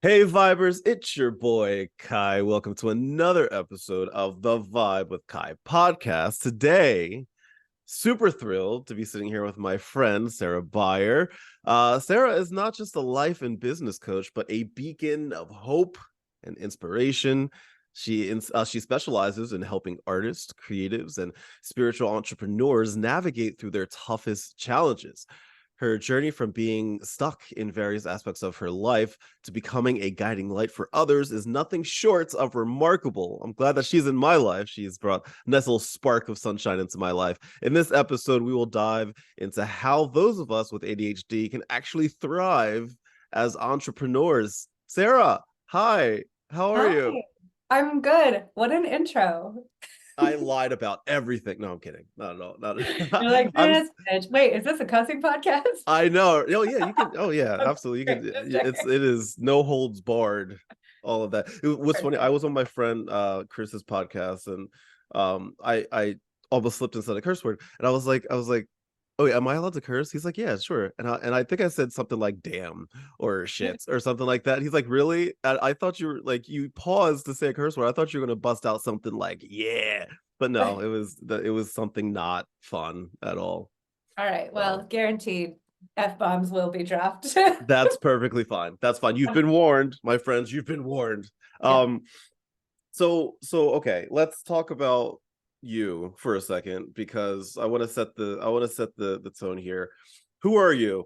Hey Vibers, it's your boy Kai. Welcome to another episode of the Vibe with Kai podcast. Today, super thrilled to be sitting here with my friend Cera Byer. Cera is not just a life and business coach, but a beacon of hope and inspiration. She specializes in helping artists, creatives, and spiritual entrepreneurs navigate through their toughest challenges. Her journey from being stuck in various aspects of her life to becoming a guiding light for others is nothing short of remarkable. I'm glad that she's in my life. She's brought a nice little spark of sunshine into my life. In this episode, we will dive into how those of us with ADHD can actually thrive as entrepreneurs. Cera, hi, how are Hi, you? I'm good. What an intro. I lied about everything. No, I'm kidding. No, no. You're like, I'm this bitch. Wait, is this a cussing podcast? I know. Oh yeah, you can. Oh yeah, Okay, absolutely. You great. can. Just It's checking. it is no holds barred. All of that. It was funny. I Perfect. was on my friend Chris's podcast, and I almost slipped and said a curse word, and I was like, oh, yeah, am I allowed to curse? He's like, yeah, sure. And I think I said something like damn or shit or something like that. He's like, really? I thought you were like you paused to say a curse word. I thought you were gonna bust out something like yeah, but no, it was something not fun at all. All right. Well, So. guaranteed F-bombs will be dropped. That's perfectly fine. That's fine. You've been warned, my friends. You've been warned. Yeah. Um, so okay, let's talk about you for a second because I want to set the tone here. Who are you?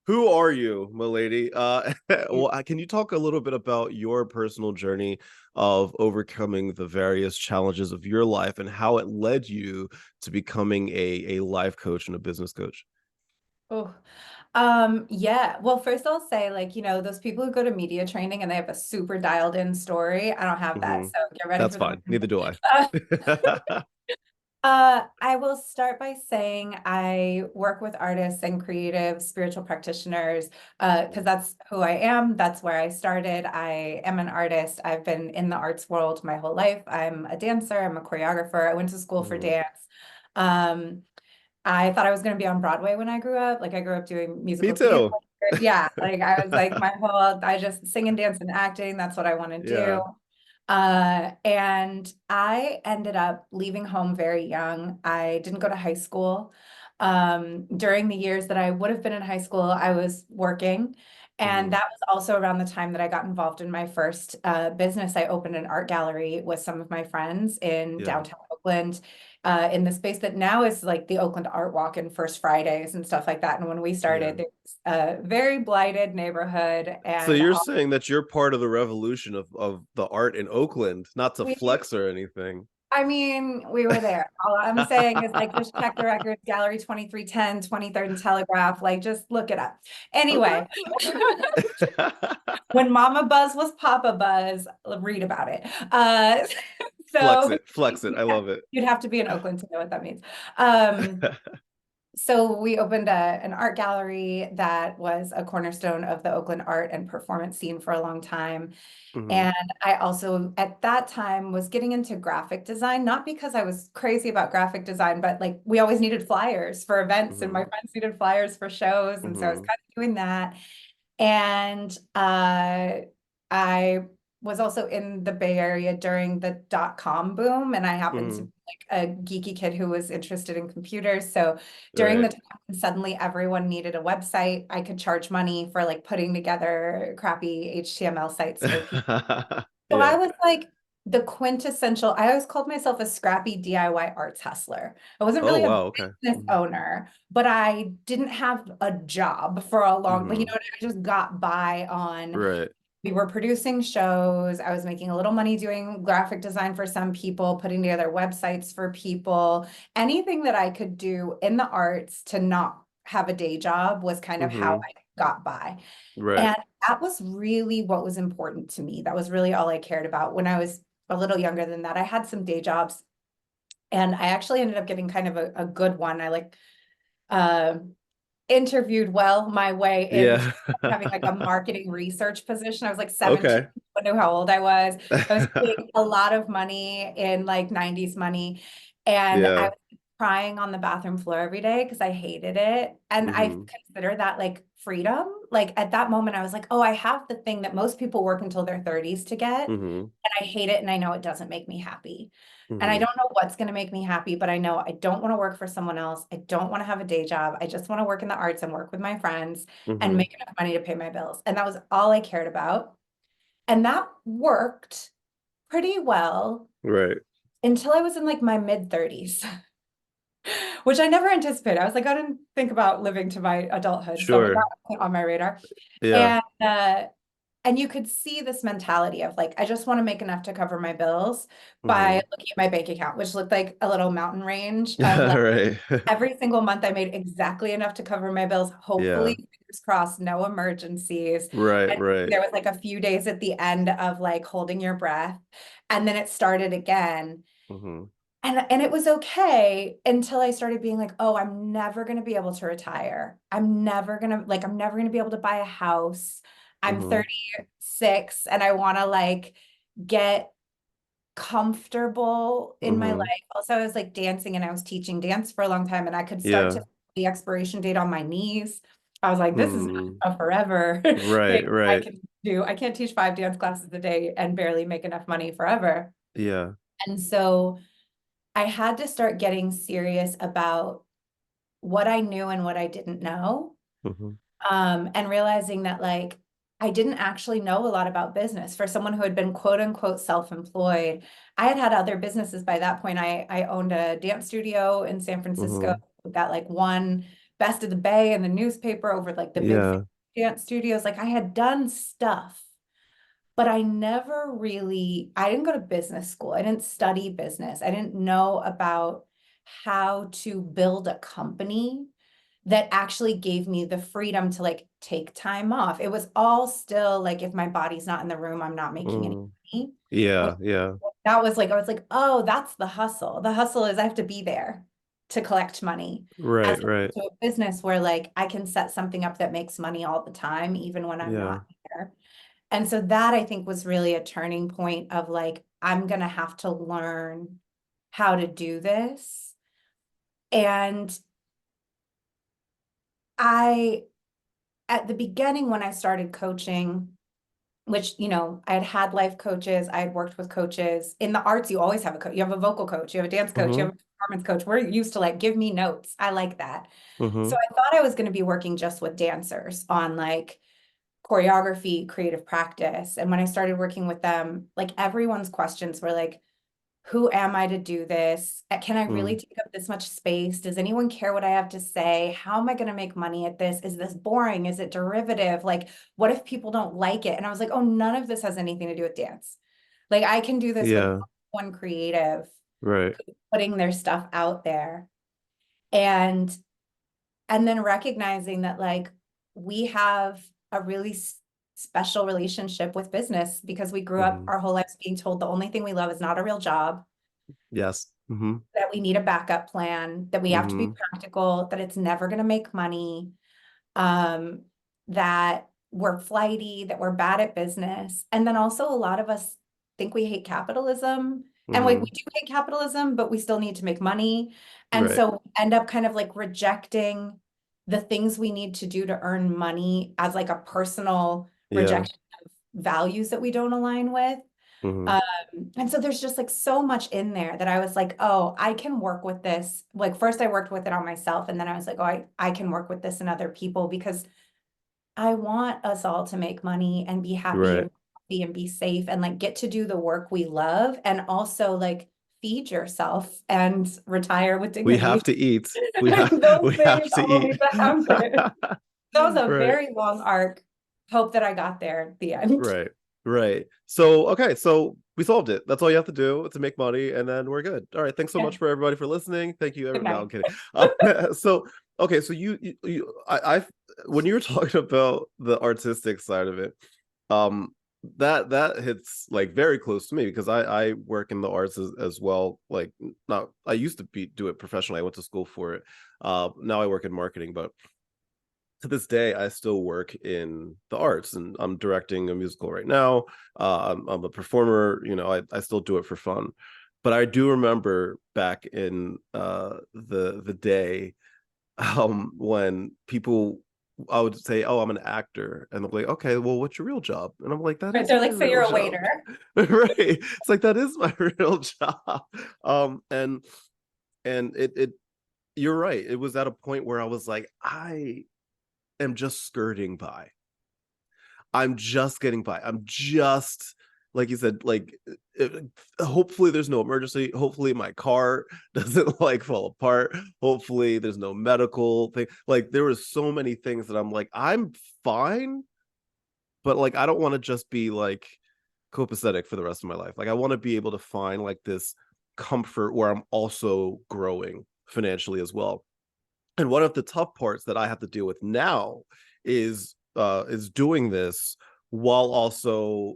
Who are you, my lady? Well, can you talk a little bit about your personal journey of overcoming the various challenges of your life and how it led you to becoming a life coach and a business coach? Oh, yeah. Well, first I'll say, those people who go to media training and they have a super dialed in story. I don't have that. Hmm. So get ready That's for the fine. Neither do I. I will start by saying I work with artists and creative spiritual practitioners because that's who I am. That's where I started. I am an artist. I've been in the arts world my whole life. I'm a dancer. I'm a choreographer. I went to school for Mhm. dance. Um, I thought I was going to be on Broadway when I grew up. Like I grew up doing Me musical theater. too. Yeah, like I was like I just sing and dance and acting. That's what I want to do. Yeah. And I ended up leaving home very young. I didn't go to high school. During the years that I would have been in high school, I was working. And Hmm. that was also around the time that I got involved in my first business. I opened an art gallery with some of my friends in Yeah. downtown Oakland, in the space that now is like the Oakland Art Walk and First Fridays and stuff like that. And when we Yeah. started, it was a very blighted neighborhood. So And you're saying that you're part of the revolution of the art in Oakland, not to we flex or anything. I mean, we were there. All I'm saying is like just check the records, Gallery 2310, 23rd and Telegraph, like just look it up. Okay. Anyway, when Mama Buzz was Papa Buzz, read about it. Flex So it. Flex it. I yeah, love it. you'd have to be in Oakland to know what that means. Um, so we opened an art gallery that was a cornerstone of the Oakland art and performance scene for a long time. Hmm. And I also, at that time, was getting into graphic design, not because I was crazy about graphic design, but like we always needed flyers for events, and my Hmm. friends needed flyers for shows. And so I was Hmm. kind of doing that. And I was also in the Bay Area during the dot-com boom, and I happened to Hmm. be like a geeky kid who was interested in computers. So during the Right. time when suddenly everyone needed a website, I could charge money for like putting together crappy HTML sites for people. So I Yeah. was like the quintessential, I always called myself a scrappy DIY arts hustler. I wasn't Oh really a wow. Okay. business owner, but I didn't have a job for a long, but you know Hmm. what? I just got by on, Right. we were producing shows. I was making a little money doing graphic design for some people, putting together websites for people. Anything that I could do in the arts to not have a day job was kind of how Hmm. I got by. Right. And that was really what was important to me. That was really all I cared about. When I was a little younger than that, I had some day jobs, and I actually ended up getting kind of a good one. I like uh, interviewed well my way into Yeah. having like a marketing research position. I was like 17. Okay. I knew how old I was. I was making a lot of money in like 90s money. And I Yeah. was crying on the bathroom floor every day because I hated it. And I Mm-hmm. consider that like freedom. Like at that moment, I was like, oh, I have the thing that most people work until their 30s to get. Mm-hmm. And I hate it. And I know it doesn't make me happy. And I Mm-hmm. don't know what's going to make me happy, but I know I don't want to work for someone else. I don't want to have a day job. I just want to work in the arts and work with my friends and Mm-hmm. make enough money to pay my bills. And that was all I cared about. And that worked pretty well Right. until I was in like my mid 30s, which I never anticipated. I was like, I didn't think about living to my adulthood. So that Sure. wasn't on my radar. Yeah. And and you could see this mentality of like, I just want to make enough to cover my bills by Mm-hmm. looking at my bank account, which looked like a little mountain range of like Right. every single month I made exactly enough to cover my bills. Yeah. Hopefully, fingers crossed, no emergencies. Right. And Right. there was like a few days at the end of like holding your breath. And then it started again. Mm-hmm. And it was okay until I started being like, oh, I'm never going to be able to retire. I'm never going to be able to buy a house. I'm Mm-hmm. 36 and I want to like get comfortable in my Mm-hmm. life. Also, I was like dancing and I was teaching dance for a long time and I could start to Yeah. see the expiration date on my knees. I was like, this is Hmm. not a forever thing Right. I Right. can do. I can't teach 5 dance classes a day and barely make enough money forever. Yeah. And so I had to start getting serious about what I knew and what I didn't know. Mm-hmm. And realizing that like I didn't actually know a lot about business for someone who had been quote unquote self-employed. I had had other businesses by that point. I owned a dance studio in San Francisco Mm-hmm. that like won Best of the Bay in the newspaper over like the big Yeah. dance studios. Like I had done stuff, but I didn't go to business school. I didn't study business. I didn't know about how to build a company that actually gave me the freedom to like take time off. It was all still like, if my body's not in the room, I'm not making any Mm. money. Which Yeah. Yeah. that was like, I was like, oh, that's the hustle. The hustle is I have to be there to collect money, as Right. opposed Right. to a business where like I can set something up that makes money all the time, even when I'm Yeah. not there. And so that I think was really a turning point of like, I'm gonna have to learn how to do this. And I, at the beginning, when I started coaching, which, I had had life coaches, I had worked with coaches. In the arts, you always have a coach. You have a vocal coach, you have a dance coach, you Mm-hmm. have a performance coach. We're used to like, give me notes. I like that. So Mm-hmm. I thought I was going to be working just with dancers on like choreography, creative practice. And when I started working with them, like everyone's questions were like, who am I to do this? Can I really Mm. take up this much space? Does anyone care what I have to say? How am I going to make money at this? Is this boring? Is it derivative? Like, what if people don't like it? And I was like, oh, none of this has anything to do with dance. Like, I can do this with Yeah. one creative Right. putting their stuff out there. And and then recognizing that like we have a really special relationship with business because we grew up Mm-hmm. our whole lives being told the only thing we love is not a real job, Yes. Mm-hmm. that we need a backup plan, that we have to be Mm-hmm. practical, that it's never going to make money, um, that we're flighty, that we're bad at business. And then also a lot of us think we hate capitalism. And like we Mm-hmm. do hate capitalism, but we still need to make money. And Right. so we end up kind of like rejecting the things we need to do to earn money as like a personal Yeah. rejection of values that we don't align with. Mm-hmm. Um, and so there's just like so much in there that I was like, oh, I can work with this. Like first I worked with it on myself, and then I was like, oh, I can work with this in other people because I want us all to make money and be happy Right. and healthy and be safe and like get to do the work we love and also like feed yourself and retire with We dignity. have to eat. Those We things have to all eat. need to happen. That was a Right. very long arc. Hope that I got there at the end. Right. Right. So, okay, so we solved it. That's all you have to do to make money, and then we're good. All right. Thanks so Yeah. much for everybody for listening. Thank you. Good No, I'm night. kidding. So, okay, so when you were talking about the artistic side of it, um, that hits like very close to me because I work in the arts as well. Like, not I used to do it professionally. I went to school for it. Now I work in marketing, but to this day, I still work in the arts and I'm directing a musical right now. I'm a performer, I still do it for fun. But I do remember back in the day, when people, I would say, oh, I'm an actor, and they're like, okay, well, what's your real job? And I'm like, that Right, is they're my like, so real you're a job. waiter. Right, it's like that is my real job. And it you're right, it was at a point where I was like, I am just skirting by. I'm just getting by. I'm just, like you said, like, hopefully there's no emergency. Hopefully my car doesn't like fall apart. Hopefully there's no medical thing. Like, there was so many things that I'm like, I'm fine, but like I don't want to just be like copacetic for the rest of my life. Like, I want to be able to find like this comfort where I'm also growing financially as well. And one of the tough parts that I have to deal with now is doing this while also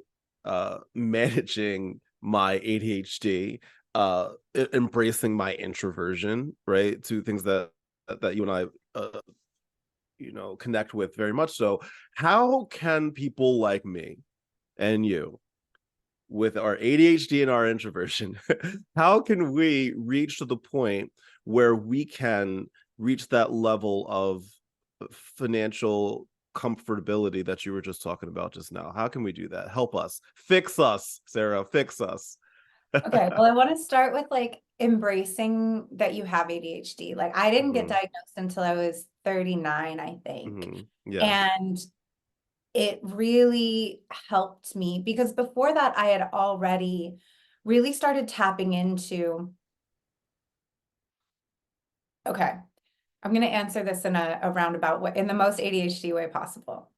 managing my ADHD, embracing my introversion, right? To things that you and I connect with very much so. How can people like me and you, with our ADHD and our introversion, how can we reach to the point where we can reach that level of financial comfortability that you were just talking about just now? How can we do that? Help us. Fix us, Cera. Fix us. Okay, well, I want to start with like embracing that you have ADHD. Like, I didn't get Hmm. diagnosed until I was 39, I think. Hmm. Yeah. And it really helped me because before that, I had already really started tapping into, okay, I'm going to answer this in a roundabout way, in the most ADHD way possible.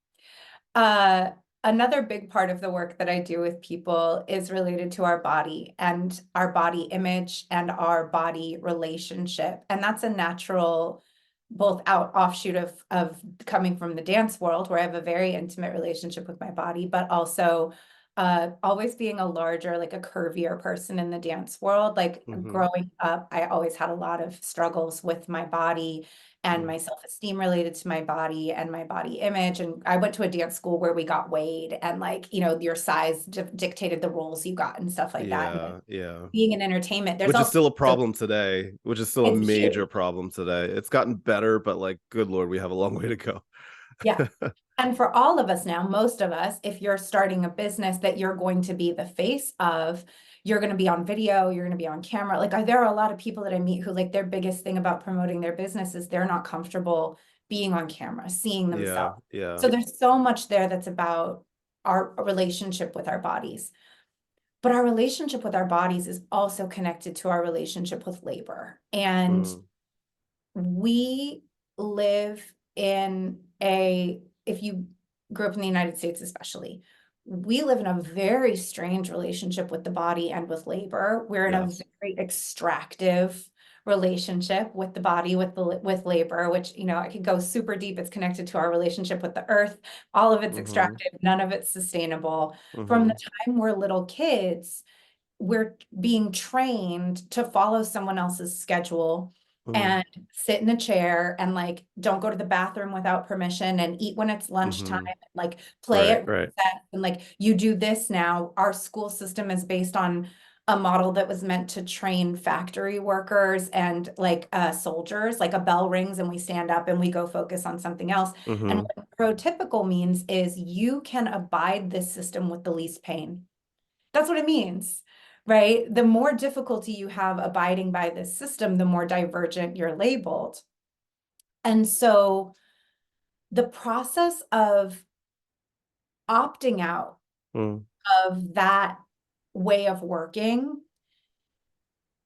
Uh, Another big part of the work that I do with people is related to our body and our body image and our body relationship. And that's a natural both offshoot of coming from the dance world, where I have a very intimate relationship with my body, but also always being a larger, like a curvier person in the dance world. Like, Hmm. growing up, I always had a lot of struggles with my body and Hmm. my self-esteem related to my body and my body image. And I went to a dance school where we got weighed, and like, your size dictated the roles you got and stuff like that. And Yeah. Yeah. being in entertainment, there's Which is also, still a problem today, which is still a it's major huge. problem today. It's gotten better, but like, good Lord, we have a long way to go. Yeah. And for all of us now, most of us, if you're starting a business that you're going to be the face of, you're going to be on video, you're going to be on camera. Like, there are a lot of people that I meet who, like, their biggest thing about promoting their business is they're not comfortable being on camera, seeing Yeah. themselves. Yeah. So there's so much there that's about our relationship with our bodies. But our relationship with our bodies is also connected to our relationship with labor. And Mm. we live in if you grew up in the United States, especially, we live in a very strange relationship with the body and with labor. We're in a Yes. very extractive relationship with the body, with labor, which, I could go super deep. It's connected to our relationship with the earth. All of it's Mm-hmm. extractive, none of it's sustainable. From the Mm-hmm. time we're little kids, we're being trained to follow someone else's schedule Mm-hmm. and sit in a chair and like don't go to the bathroom without permission and eat when it's lunchtime Mm-hmm. and like play Right. at Right. recess and like you do this now. Our school system is based on a model that was meant to train factory workers and like soldiers. Like, a bell rings and we stand up and we go focus on something else. And Mm-hmm. what prototypical means is you can abide this system with the least pain. That's what it means, right? The more difficulty you have abiding by this system, the more divergent you're labeled. And so the process of opting out Mm. of that way of working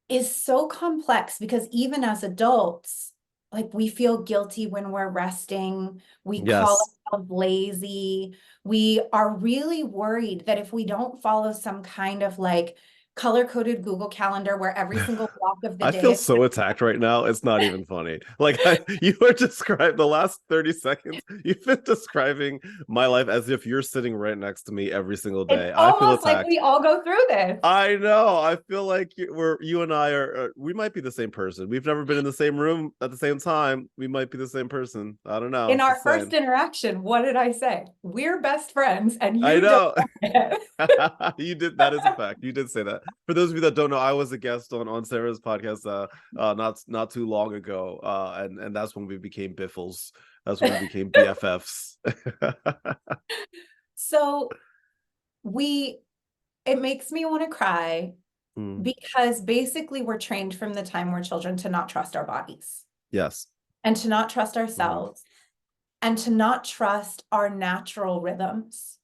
is so complex because even as adults, like, we feel guilty when we're resting, we call Yes. ourselves lazy, we are really worried that if we don't follow some kind of like color-coded Google Calendar where every single block of the I feel day so attacked right now. It's not even funny. Like, you were described the last 30 seconds. You've been describing my life as if you're sitting right next to me every single it's day. I feel almost like attacked. we all go through this. I know. I feel like you and I are we might be the same person. We've never been in the same room at the same time. We might be the same person. I don't know. In our Just first saying. interaction, what did I say? We're best friends and I you don't know. know it. You did. That is a fact. You did say that. For those of you that don't know, I was a guest on Sarah's podcast not too long ago, and that's when we became biffles. That's when we became BFFs. So it makes me want to cry Mm, because basically we're trained from the time we're children to not trust our bodies yes. and to not trust Mm-hmm. ourselves and to not trust our natural rhythms.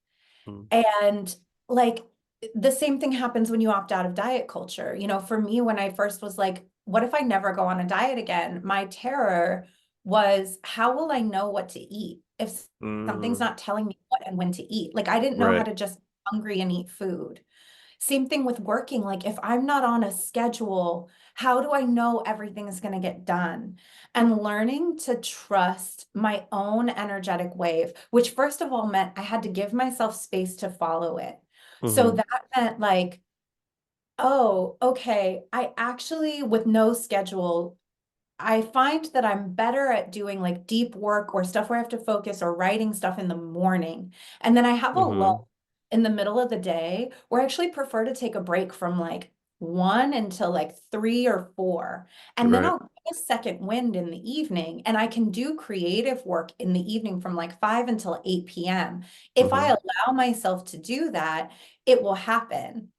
Mm-hmm. And like the same thing happens when you opt out of diet culture. You know, for me, when I first was like, what if I never go on a diet again? My terror was, how will I know what to eat if something's Mm-hmm. not telling me what and when to eat? Like I didn't know how Right. to just be hungry and eat food. Same thing with working. Like if I'm not on a schedule, how do I know everything is going to get done? And learning to trust my own energetic wave, which first of all meant I had to give myself space to follow it. So Mm-hmm. that meant like, oh, okay, I actually, with no schedule, I find that I'm better at doing like deep work or stuff where I have to focus or writing stuff in the morning. And then I have a Mm-hmm. lull in the middle of the day where I actually prefer to take a break from like 1 until like 3 or 4. And then Right. I'll get a second wind in the evening and I can do creative work in the evening from like 5 until 8 p.m. If I Mm-hmm. allow myself to do that, it will happen.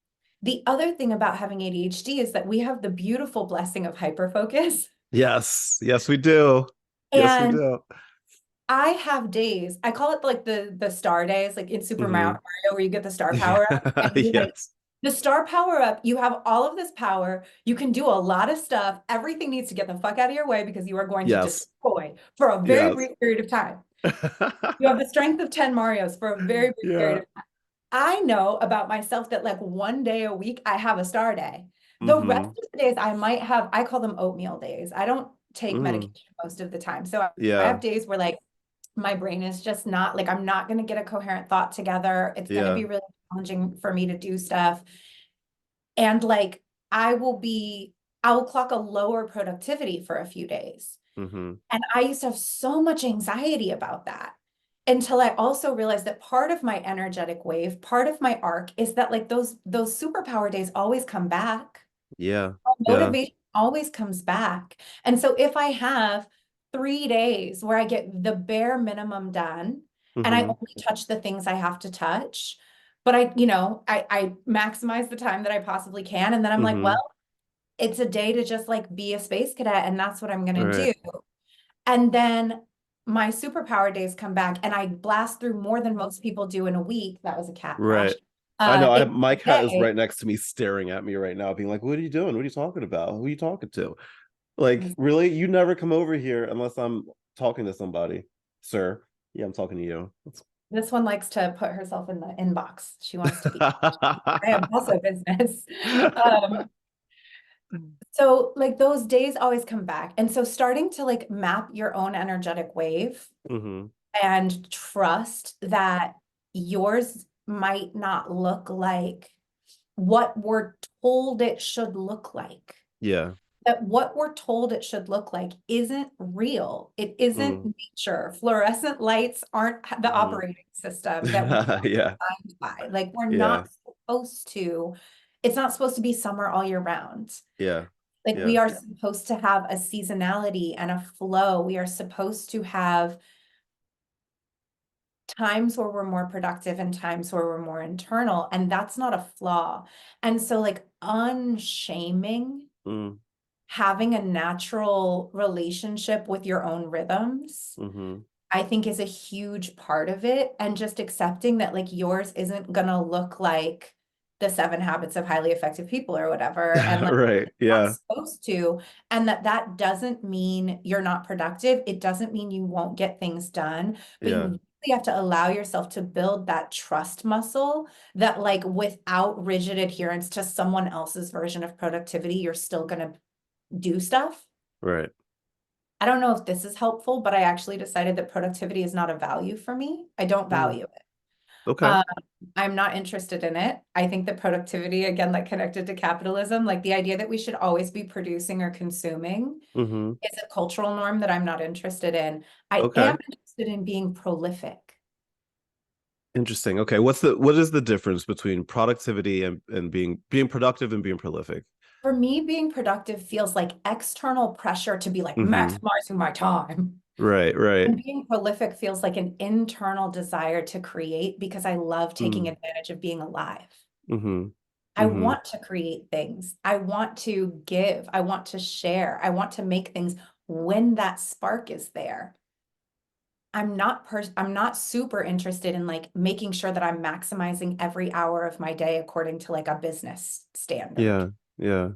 The other thing about having ADHD is that we have the beautiful blessing of hyperfocus. Yes. Yes, we do. Yes, we And do. I have days, I call it like the star days, like in Super Mm-hmm. Mario, where you get the star power up Yeah. and you like Yes. the star power up, you have all of this power, you can do a lot of stuff. Everything needs to get the fuck out of your way because you are going to Yes. destroy for a very Yes. brief period of time. You have the strength of 10 Marios for a very brief period Yeah. of time. I know about myself that like 1 day a week, I have a star day. The rest Mm-hmm. of the days I might have, I call them oatmeal days. I don't take Mm. medication most of the time. So I Yeah. have days where like my brain is just not like, I'm not going to get a coherent thought together. It's going to Yeah. be really challenging for me to do stuff. And like, I will clock a lower productivity for a few days. Mm-hmm. And I used to have so much anxiety about that until I also realized that part of my energetic wave, part of my arc is that like those superpower days always come back. Yeah. Yeah. Motivation always comes back. And so if I have 3 days where I get the bare minimum done and I Mm-hmm. only touch the things I have to touch, but I maximize the time that I possibly can. And then I'm like, Mm-hmm. well, it's a day to just like be a space cadet and that's what I'm All gonna right. do. And then my superpower days come back and I blast through more than most people do in a week. That was a cat crash. Right. I know. In My a cat is day. right next to me, staring at me right now, being like, "What are you doing? What are you talking about? Who are you talking to? Like, really? You never come over here unless I'm talking to somebody, sir. Yeah, I'm talking to you." This one likes to put herself in the inbox. She wants to be. I am also business. Um, so like those days always come back. And so starting to like map your own energetic wave Mm-hmm. and trust that yours might not look like what we're told it should look like. Yeah. That what we're told it should look like isn't real. It isn't Mm. nature. Fluorescent lights aren't the Mm-hmm. operating system that we are Yeah. designed by. Like we're Yeah. not supposed to, it's not supposed to be summer all year round. Yeah. Like we Yeah. are supposed to have a seasonality and a flow. We are supposed to have times where we're more productive and times where we're more internal. And that's not a flaw. And so like unshaming Mm. having a natural relationship with your own rhythms, Mm-hmm. I think is a huge part of it. And just accepting that like yours isn't gonna look like the 7 habits of highly effective people or whatever. And like Right. it's not Yeah. supposed to. And that doesn't mean you're not productive. It doesn't mean you won't get things done, but you Yeah. really have to allow yourself to build that trust muscle that like without rigid adherence to someone else's version of productivity, you're still gonna do stuff. Right. I don't know if this is helpful, but I actually decided that productivity is not a value for me. I don't Mm. value it. Okay. Um, I'm not interested in it. I think that productivity, again, like connected to capitalism, like the idea that we should always be producing or consuming Mm-hmm. is a cultural norm that I'm not interested in. I Okay. am interested in being prolific. Interesting. Okay. What is the difference between productivity and being productive and being prolific? For me, being productive feels like external pressure to be like Mm-hmm. maximizing my time. Right, right. And being prolific feels like an internal desire to create because I love taking Mm, advantage of being alive. mm-hmm. I Mm-hmm. want to create things. I want to give. I want to share. I want to make things when that spark is there. I'm not super interested in like making sure that I'm maximizing every hour of my day according to like a business standard. Yeah, yeah.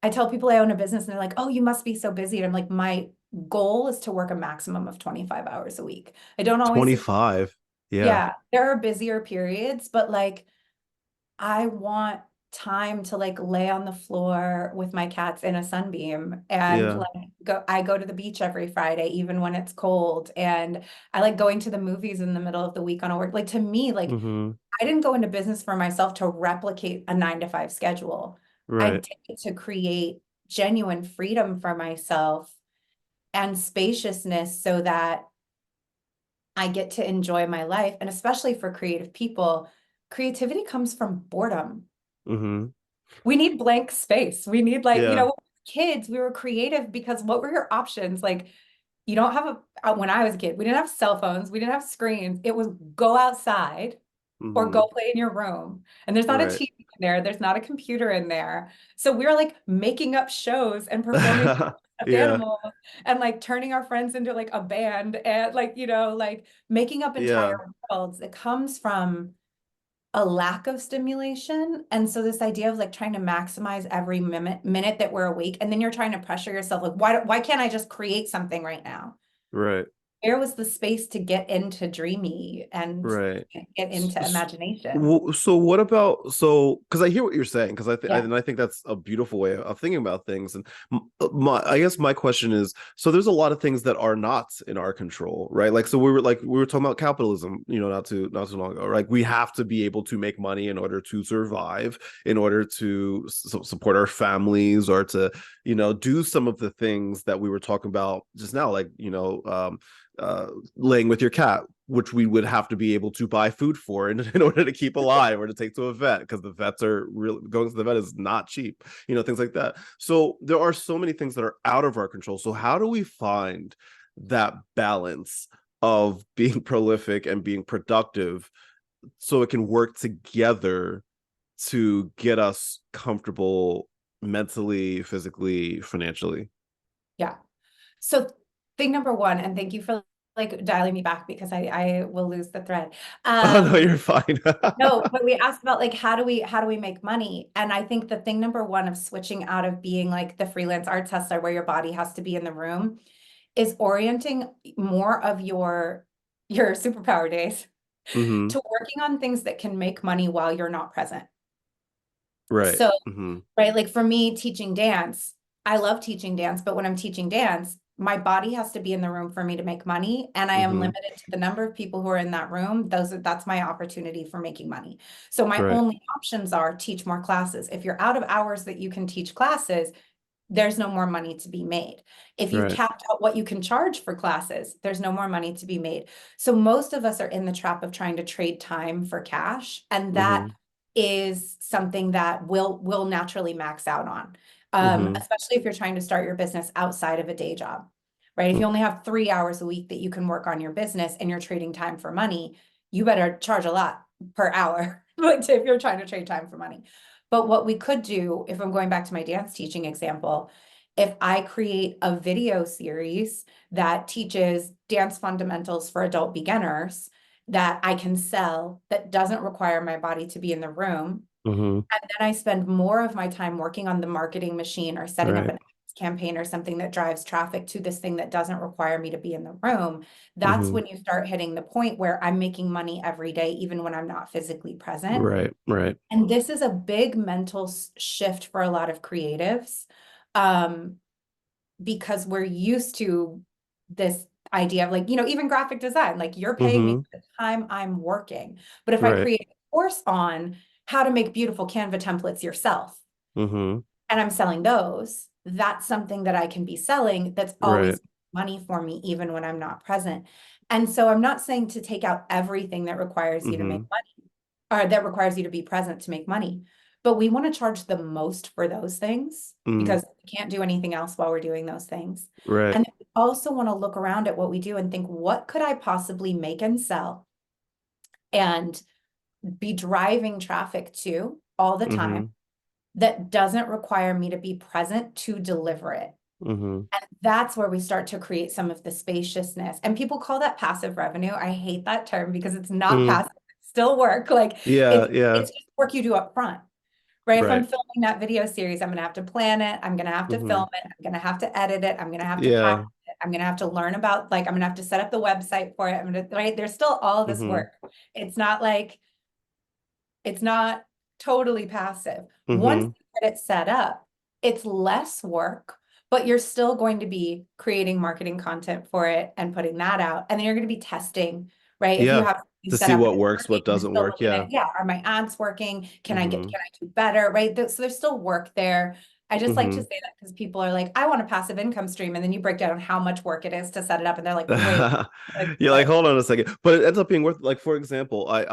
I tell people I own a business and they're like, "Oh, you must be so busy." And I'm like, "My goal is to work a maximum of 25 hours a week." I don't always, 25. Yeah. yeah, there are busier periods, but like I want time to like lay on the floor with my cats in a sunbeam and Yeah. like I go to the beach every Friday even when it's cold, and I like going to the movies in the middle of the week on a work, like to me like Mm-hmm. I didn't go into business for myself to replicate a 9 to 5 schedule. I Right. did it to create genuine freedom for myself and spaciousness so that I get to enjoy my life. And especially for creative people, creativity comes from boredom. Mm-hmm. We need blank space. We need like, Yeah. kids, we were creative because what were your options? Like, you don't have when I was a kid, we didn't have cell phones, we didn't have screens. It was go outside or Mm-hmm. go play in your room. And there's not a Right. TV in there, there's not a computer in there. So we're like making up shows and performing stuffed Yeah. animals and like turning our friends into like a band and like, like making up Yeah. entire worlds. It comes from a lack of stimulation. And so this idea of like trying to maximize every minute that we're awake, and then you're trying to pressure yourself like why can't I just create something right now? Right. Where was the space to get into dreamy and Right. get into imagination? So what about because I hear what you're saying because Yeah. and I think that's a beautiful way of thinking about things and my I guess my question is so there's a lot of things that are not in our control, right? Like so we were talking about capitalism, not too long ago, right? We have to be able to make money in order to survive, in order to support our families or to do some of the things that we were talking about just now, like laying with your cat, which we would have to be able to buy food for in order to keep alive or to take to a vet because the vets are real going to the vet is not cheap, things like that. So there are so many things that are out of our control. So how do we find that balance of being prolific and being productive so it can work together to get us comfortable mentally, physically, financially? Yeah. So thing number one, and thank you for like dialing me back because I will lose the thread. Oh no, you're fine. No, but we asked about like how do we make money? And I think the thing number one of switching out of being like the freelance art hustler where your body has to be in the room is orienting more of your superpower days Hmm. to working on things that can make money while you're not present. Right. So, Hmm. right, like for me, teaching dance, I love teaching dance, but when I'm teaching dance, my body has to be in the room for me to make money, and I am Hmm. limited to the number of people who are in that room. That's my opportunity for making money. So my Right. only options are teach more classes. If you're out of hours that you can teach classes, there's no more money to be made. If you've Right. capped out what you can charge for classes, there's no more money to be made. So most of us are in the trap of trying to trade time for cash, and that Hmm. is something that will naturally max out on. Hmm. Especially if you're trying to start your business outside of a day job, right? If you only have 3 hours a week that you can work on your business and you're trading time for money, you better charge a lot per hour, like if you're trying to trade time for money. But what we could do, if I'm going back to my dance teaching example, if I create a video series that teaches dance fundamentals for adult beginners that I can sell that doesn't require my body to be in the room, Hmm. and then I spend more of my time working on the marketing machine or setting up Right. an campaign or something that drives traffic to this thing that doesn't require me to be in the room, that's Hmm. when you start hitting the point where I'm making money every day, even when I'm not physically present. Right. Right. And this is a big mental shift for a lot of creatives, um, because we're used to this idea of like, even graphic design, like you're paying me Hmm. for the time I'm working. But if I Right. create a course on how to make beautiful Canva templates yourself, Hmm. and I'm selling those, that's something that I can be selling that's Right. always money for me, even when I'm not present. And so I'm not saying to take out everything that requires you to make Mm-hmm. money or that requires you to be present to make money. But we want to charge the most for those things Mm-hmm. because we can't do anything else while we're doing those things. Right. And we also want to look around at what we do and think, what could I possibly make and sell and be driving traffic to all the time Mm-hmm. that doesn't require me to be present to deliver it? Mm-hmm. And that's where we start to create some of the spaciousness. And people call that passive revenue. I hate that term because it's not Mm. passive, it's still work. Like Yeah, yeah. it's just work you do up front. Right. If I'm Right. filming that video series, I'm gonna have to plan it, I'm gonna have to Mm-hmm. film it, I'm gonna have to edit it, I'm gonna have to Yeah. package it, I'm gonna have to learn about like I'm gonna have to set up the website for it. I'm gonna right. There's still all this Mm-hmm. work. It's not like it's not totally passive. Once Mm-hmm. you get it set up, it's less work, but you're still going to be creating marketing content for it and putting that out. And then you're going to be testing, right? If you Yeah. have something To set see up and what it's works, working, what you're doesn't still work. looking Yeah. at, yeah, are my ads working? Mm-hmm. Can I do better? Right. So there's still work there. I just like to Mm-hmm. say that because people are like, I want a passive income stream. And then you break down how much work it is to set it up. And they're like, wait, like, You're like, hold on a second. But it ends up being worth, like, for example, I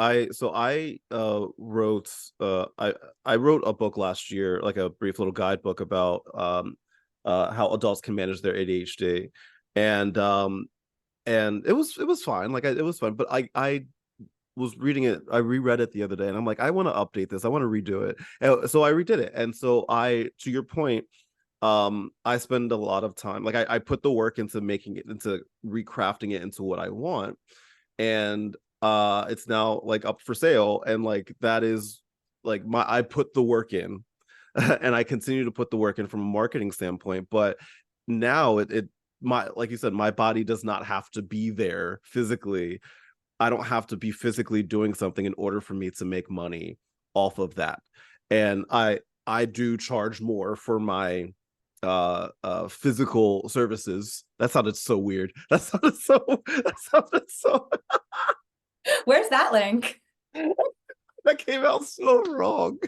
wrote I wrote a book last year, like a brief little guidebook about how adults can manage their ADHD. And it was fine. Like it was fun, but I was reading it, I reread it the other day, and I'm like, I want to update this, I want to redo it. And so I redid it. And so I, to your point, I spend a lot of time, like I put the work into making it, into recrafting it into what I want. And it's now like up for sale. And like that is like I put the work in and I continue to put the work in from a marketing standpoint. But now it my, like you said, my body does not have to be there physically. I don't have to be physically doing something in order for me to make money off of that. And I do charge more for my physical services. That sounded so weird. That sounded so where's that link? that came out so wrong.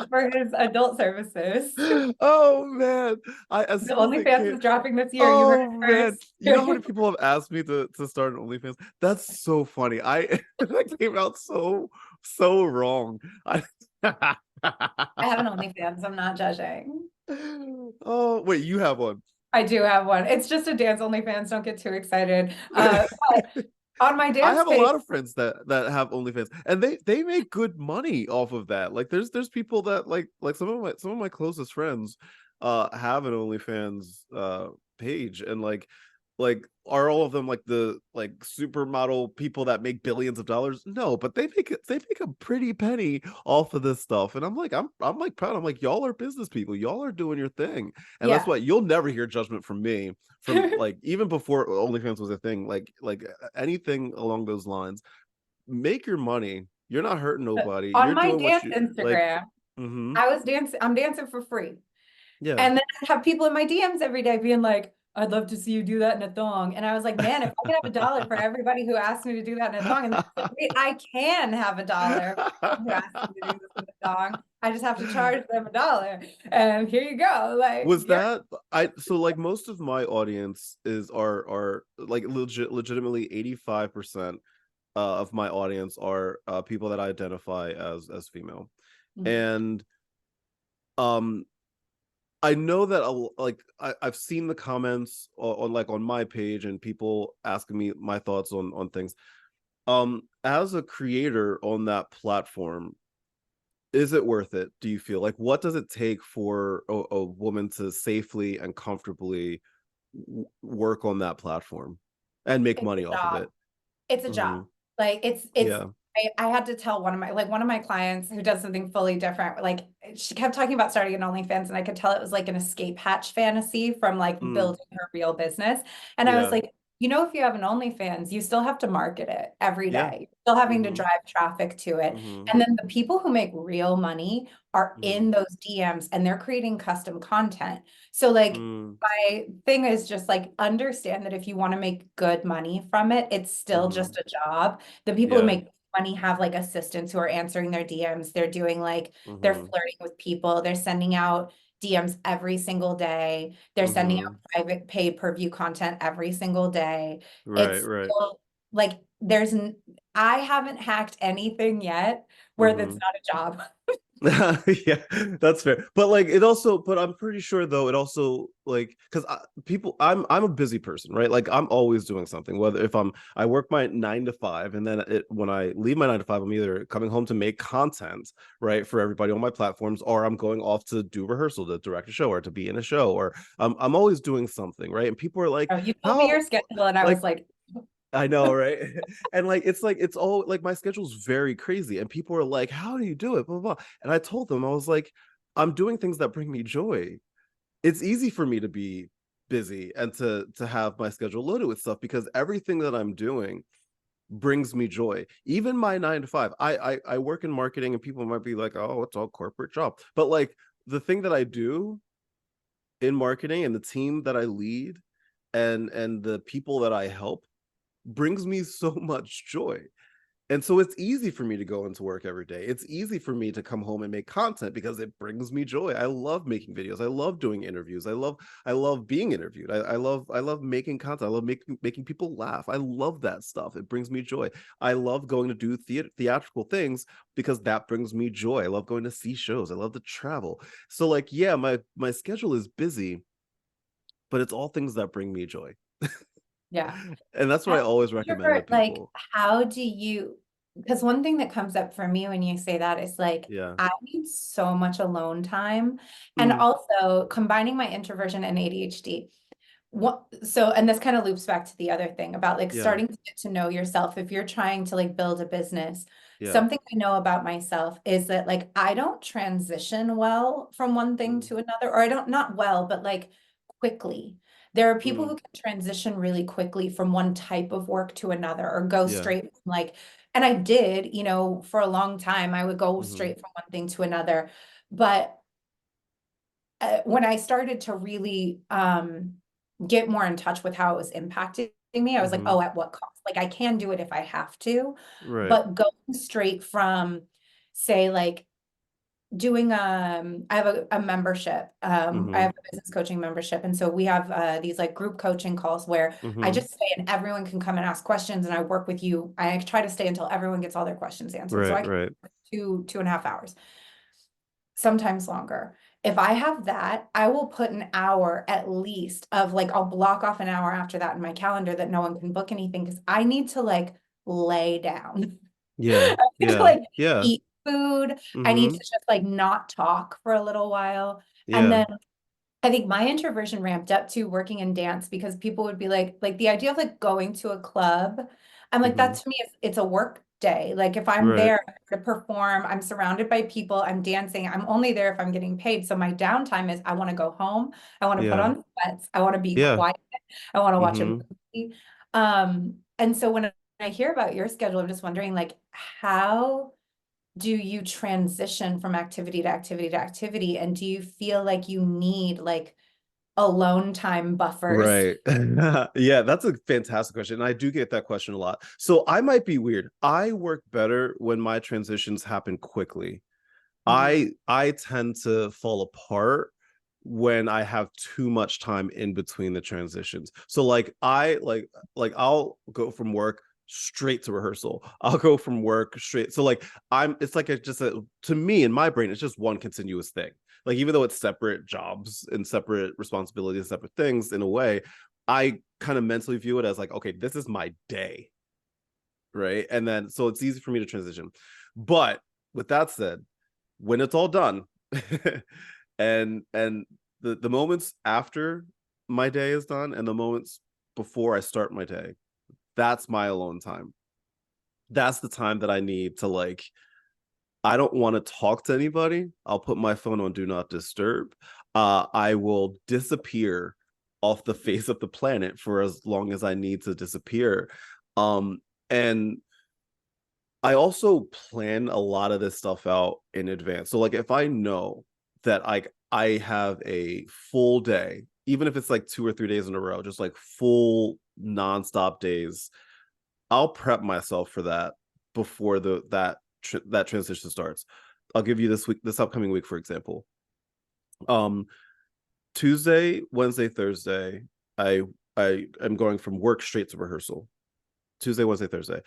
For his adult services. Oh man. I, as The soon as it OnlyFans came, is dropping this year. You heard oh it man, first. you know how many people have asked me to start an OnlyFans? That's so funny. I that came out so wrong. I I have an OnlyFans. I'm not judging. oh wait, you have one. I do have one. It's just a dance OnlyFans. Don't get too excited. But on my I dance have a page, lot of friends that have OnlyFans, and they make good money off of that. Like there's people that like some of my closest friends have an OnlyFans page, and like are all of them like the like supermodel people that make billions of dollars? No, but they make a pretty penny off of this stuff. And I'm like proud. I'm like, y'all are business people, y'all are doing your thing. And that's yeah. why you'll never hear judgment from me, from like even before OnlyFans was a thing, like anything along those lines. Make your money. You're not hurting nobody. On You're my doing what dance you like. Instagram, Mm-hmm. I was dancing, I'm dancing for free. Yeah. And then I have people in my DMs every day being like, I'd love to see you do that in a thong. And I was like, man, if I could have a dollar for everybody who asked me to do that in a thong, and I can have a dollar who asked me to do this in a thong. I just have to charge them a dollar. And here you go. Like, Was yeah, that I so like most of my audience are like legitimately 85% of my audience are people that I identify as female. Mhm. And um I know that like I've seen the comments like on my page and people asking me my thoughts on things. As a creator on that platform, is it worth it? Do you feel like, what does it take for a woman to safely and comfortably work on that platform and make It's money a off of job. it? It's a job. Hmm. Like Yeah. I had to tell one of my clients who does something fully different. Like she kept talking about starting an OnlyFans, and I could tell it was like an escape hatch fantasy from like Mm, building her real business. And I was yeah. like, you know, if you have an OnlyFans, you still have to market it every Yeah. day. You're still having to Hmm. drive traffic to it. Hmm. And then the people who make real money are Hmm. in those DMs and they're creating custom content. So like Mm, my thing is just like understand that if you want to make good money from it, it's still hmm. just a job. The people who Yeah. make money have like assistants who are answering their DMs. They're doing like they're Hmm. flirting with people. They're sending out DMs every single day. They're sending out Mm-hmm. private pay-per-view content every single day. Right, It's right. still, like I haven't hacked anything yet where that's Mm-hmm. not a job. Yeah, that's fair. But like it also, but I'm pretty sure though it also like because people, I'm a busy person, right? Like I'm always doing something. Whether if I work my 9 to 5, and then when I leave my 9 to 5, I'm either coming home to make content, right, for everybody on my platforms, or I'm going off to do rehearsal, to direct a show, or to be in a show, or I'm always doing something, right? And people are like, Oh, you told me how your schedule and I was like like, I know, right? And like it's all like my schedule's very crazy, and people are like, "How do you do it?" Blah, blah, blah. And I told them I was like, "I'm doing things that bring me joy. It's easy for me to be busy and to have my schedule loaded with stuff because everything that I'm doing brings me joy. Even my 9 to 5. I work in marketing, and people might be like, "Oh, it's all corporate job," but like the thing that I do in marketing and the team that I lead and the people that I help brings me so much joy. And so it's easy for me to go into work every day. It's easy for me to come home and make content because it brings me joy. I love making videos. I love doing interviews. I love being interviewed. I love making content. I love making people laugh. I love that stuff. It brings me joy. I love going to do theatrical things because that brings me joy. I love going to see shows. I love to travel. So like yeah, my schedule is busy, but it's all things that bring me joy. yeah. And that's what I I always recommend to wonder, like, people. how do you, because one thing that comes up for me when you say that is like, Yeah. I need so much alone time. And Mm, also combining my introversion and ADHD. And this kind of loops back to the other thing about like yeah. starting to get to know yourself. If you're trying to like build a business, Yeah. something I know about myself is that like I don't transition well from one thing Mm, to another, or I don't, not well, but like quickly. There are people mm, who can transition really quickly from one type of work to another or go yeah. straight from like, and I did, for a long time, I would go Mhm. straight from one thing to another. But when I started to really get more in touch with how it was impacting me, I was like, Mhm. oh, at what cost? Like I can do it if I have to, Right. but going straight from, say, like doing I have a membership. I Mhm. have a business coaching membership. And so we have these like group coaching calls where I Mhm. just stay and everyone can come and ask questions and I work with you. I try to stay until everyone gets all their questions answered. So Right, I can right. 2.5 hours, sometimes longer. If I have that, I will put an hour at least of like, I'll block off an hour after that in my calendar that no one can book anything because I need to like lay down. Yeah. I need to Yeah. like Yeah. eat food. I need to Mhm. just like not talk for a little while. And Yeah. then I think my introversion ramped up to working in dance because people would be like the idea of like going to a club. I'm like, that Mhm. to me it's a work day. Like if I'm Right. there to perform, I'm surrounded by people, I'm dancing, I'm only there if I'm getting paid. So my downtime is I want to go home, I want to put Yeah. on sweats, I want to be Yeah. quiet, I want to watch a Mhm. movie. And so when I hear about your schedule, I'm just wondering like how do you transition from activity to activity to activity? And do you feel like you need like alone time buffers? Right. Yeah, that's a fantastic question. And I do get that question a lot. So I might be weird. I work better when my transitions happen quickly. Mhm. I tend to fall apart when I have too much time in between the transitions. So like I'll go from work straight to rehearsal. I'll go from work straight. So like it's like to me in my brain it's just one continuous thing. Like even though it's separate jobs and separate responsibilities, separate things in a way, I kind of mentally view it as like okay, this is my day, right? And then so it's easy for me to transition. But with that said, when it's all done and the moments after my day is done and the moments before I start my day, that's my alone time. That's the time that I need to like I don't want to talk to anybody. I'll put my phone on do not disturb. I will disappear off the face of the planet for as long as I need to disappear. And I also plan a lot of this stuff out in advance. So like if I know that I have a full day, even if it's like 2 or 3 days in a row, just like full nonstop days, I'll prep myself for that before that transition starts. I'll give you this upcoming week, for example. Um, Tuesday, Wednesday, Thursday, I I am going from work straight to rehearsal. Tuesday, Wednesday, Thursday.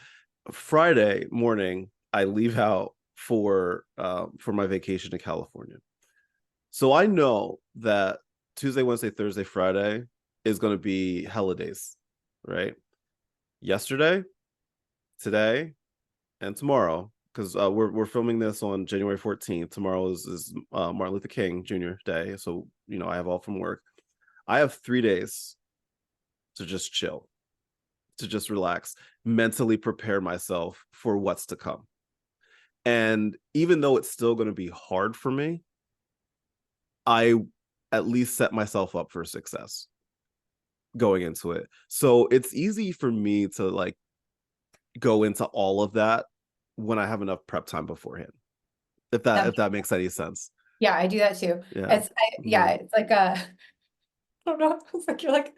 Friday morning, I leave out for my vacation to California. So I know that Tuesday, Wednesday, Thursday, Friday is going to be holidays, right? Yesterday, today, and tomorrow, because we're filming this on January 14th. Tomorrow is Martin Luther King Jr. Day, so I have off from work. I have 3 days to just chill, to just relax, mentally prepare myself for what's to come. And even though it's still going to be hard for me, I at least set myself up for success going into it. So it's easy for me to like go into all of that when I have enough prep time beforehand. If that That if that makes any sense. Yeah, I do that too. Yeah. Yeah, Mhm. it's like a, I don't know, it's like you're like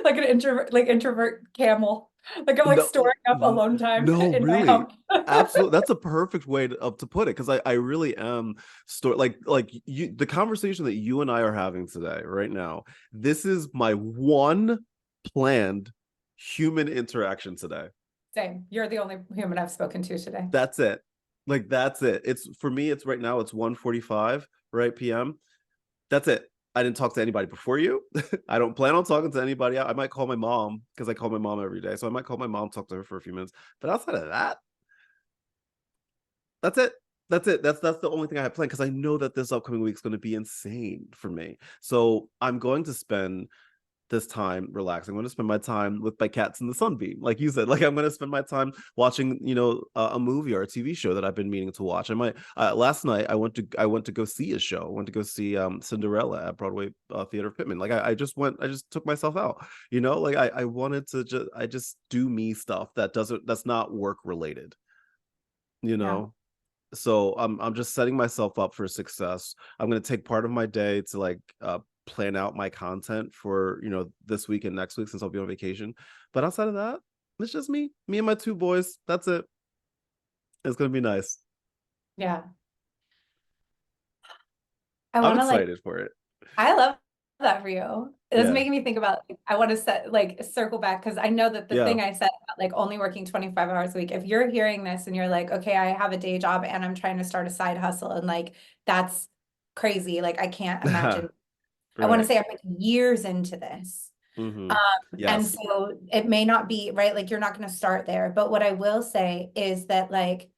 an introvert camel. Like I'm like No, storing up alone time no, in my really. home. Absolutely. That's a perfect way to put it because I really am like you the conversation that you and I are having today right now. This is my one planned human interaction today. Same. You're the only human I've spoken to today. That's it. Like that's it. It's for me it's right now it's 1:45 right p.m. That's it. I didn't talk to anybody before you. I don't plan on talking to anybody. I might call my mom because I call my mom every day. So I might call my mom, talk to her for a few minutes. But outside of that, that's it. That's it. That's the only thing I have planned because I know that this upcoming week is going to be insane for me. So I'm going to spend this time relaxing. I'm going to spend my time with my cats in the sunbeam, like you said. Like I'm going to spend my time watching, a movie or a TV show that I've been meaning to watch. I might. Last night I went to go see a show. I went to go see Cinderella at Broadway Theater of Pittman. Like I just went. I just took myself out. Like I wanted to just do me stuff that's not work related. You Yeah. know. So I'm just setting myself up for success. I'm going to take part of my day to like plan out my content for this week and next week since I'll be on vacation. But outside of that, it's just me and my two boys. That's it. It's going to be nice. Yeah. I I'm want to like, excited for it. I love that for you. It's Yeah. making me think about, like, I want to set like circle back because I know that the Yeah. thing I said about like only working 25 hours a week, if you're hearing this and you're like, okay, I have a day job and I'm trying to start a side hustle and like that's crazy. Like I can't imagine. I want to Right. say I'm like years into this. Mm-hmm. And Yes. so it may not be right, like you're not going to start there. But what I will say is that like